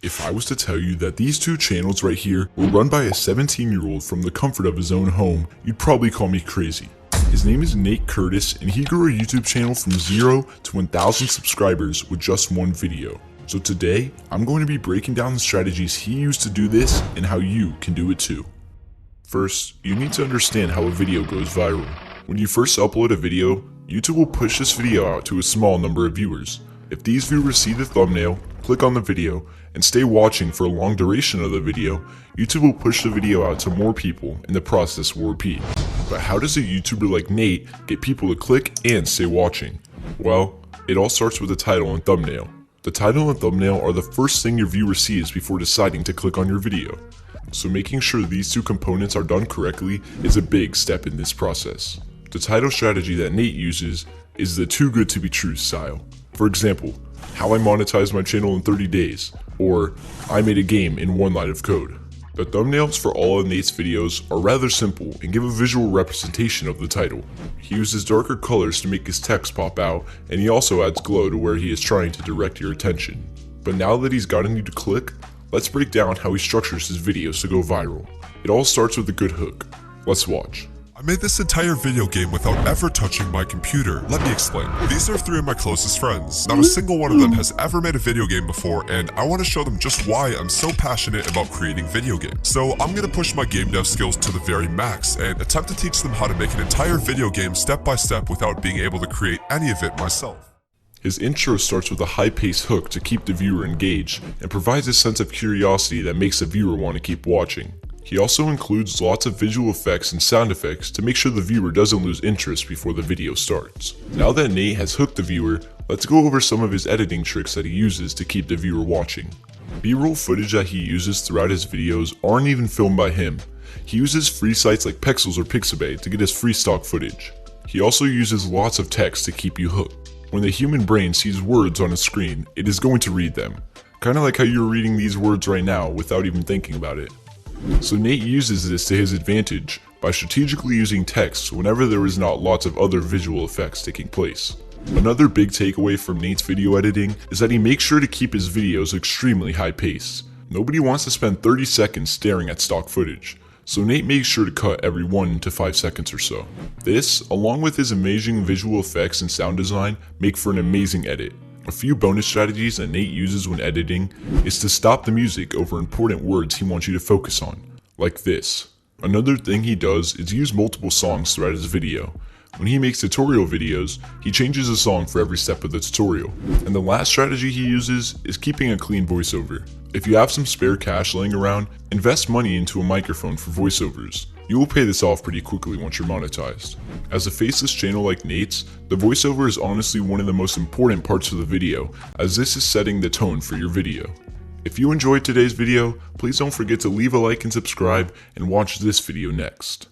If I was to tell you that these two channels right here were run by a 17-year-old from the comfort of his own home, you'd probably call me crazy. His name is Nate Curtis, and he grew a YouTube channel from 0 to 1,000 subscribers with just one video. So today, I'm going to be breaking down the strategies he used to do this and how you can do it too. First, you need to understand how a video goes viral. When you first upload a video, YouTube will push this video out to a small number of viewers. If these viewers see the thumbnail, click on the video, and stay watching for a long duration of the video, YouTube will push the video out to more people and the process will repeat. But how does a YouTuber like Nate get people to click and stay watching? Well, it all starts with the title and thumbnail. The title and thumbnail are the first thing your viewer sees before deciding to click on your video. So making sure these two components are done correctly is a big step in this process. The title strategy that Nate uses is the too good to be true style. For example, how I monetized my channel in 30 days, or I made a game in one line of code. The thumbnails for all of Nate's videos are rather simple and give a visual representation of the title. He uses darker colors to make his text pop out, and he also adds glow to where he is trying to direct your attention. But now that he's gotten you to click, let's break down how he structures his videos to go viral. It all starts with a good hook. Let's watch. I made this entire video game without ever touching my computer. Let me explain. These are 3 of my closest friends. Not a single one of them has ever made a video game before, and I want to show them just why I'm so passionate about creating video games. So I'm going to push my game dev skills to the very max and attempt to teach them how to make an entire video game step by step without being able to create any of it myself. His intro starts with a high-paced hook to keep the viewer engaged and provides a sense of curiosity that makes the viewer want to keep watching. He also includes lots of visual effects and sound effects to make sure the viewer doesn't lose interest before the video starts. Now that Nate has hooked the viewer, let's go over some of his editing tricks that he uses to keep the viewer watching. B-roll footage that he uses throughout his videos aren't even filmed by him. He uses free sites like Pexels or Pixabay to get his free stock footage. He also uses lots of text to keep you hooked. When the human brain sees words on a screen, it is going to read them. Kinda like how you're reading these words right now without even thinking about it. So Nate uses this to his advantage by strategically using text whenever there is not lots of other visual effects taking place. Another big takeaway from Nate's video editing is that he makes sure to keep his videos extremely high paced. Nobody wants to spend 30 seconds staring at stock footage, so Nate makes sure to cut every 1 to 5 seconds or so. This, along with his amazing visual effects and sound design, make for an amazing edit. A few bonus strategies that Nate uses when editing is to stop the music over important words he wants you to focus on, like this. Another thing he does is use multiple songs throughout his video. When he makes tutorial videos, he changes a song for every step of the tutorial. And the last strategy he uses is keeping a clean voiceover. If you have some spare cash laying around, invest money into a microphone for voiceovers. You will pay this off pretty quickly once you're monetized. As a faceless channel like Nate's, the voiceover is honestly one of the most important parts of the video, as this is setting the tone for your video. If you enjoyed today's video, please don't forget to leave a like and subscribe, and watch this video next.